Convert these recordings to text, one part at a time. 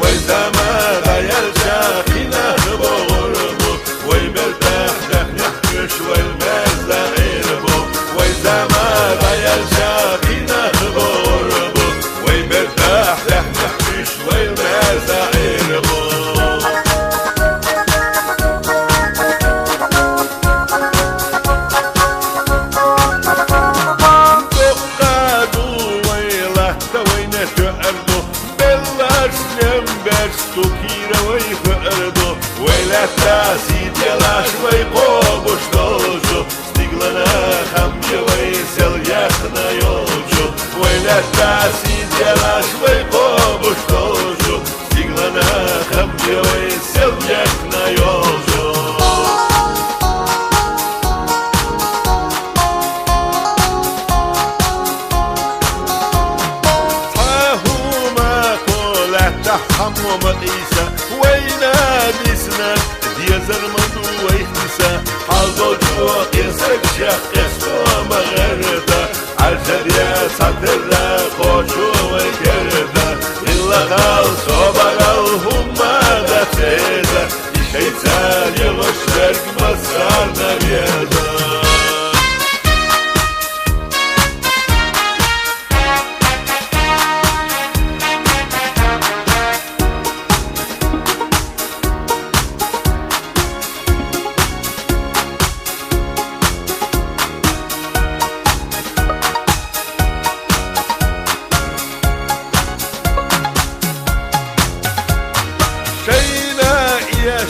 وإذا ما غير شاقنا بغربه ويمرتاح نحكش والمزة إربه وإذا ما غير شاقنا بغربه ويمرتاح نحكش والمزة إربه Stokira way ferdo, way la tasi de la shvay pobosh dojo, stiglana khambje way sel yakhna yojo, way la tasi de la shvay pobosh dojo, stiglana khambje way sel yakhna yojo. حمو مقيسة وينا نسنا دي زرمدو ويختسا حظو جوا قيسك شخص ومغردا عالجريا ساترا خوشو ويكردا إلا غال صوبغال هما غتيدا يشيطان يغشترك مسارنا بيدا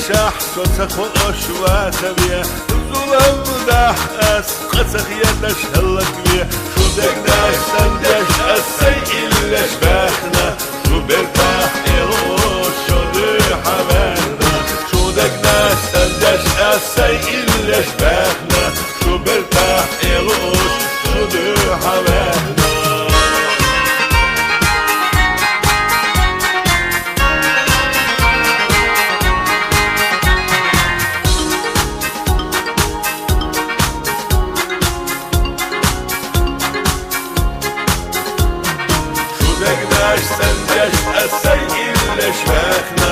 شاحكو تخوش واتبيا الظلم داح قصخ يدش هلك بيا شو دقناش سندش السيء اللي شباحنا شو برتاح إلوش شو دي حبانا شو دقناش سندش السيء اللي شباحنا شو برتاح إلوش شو دي حبانا سندش السيء اللي شباكنا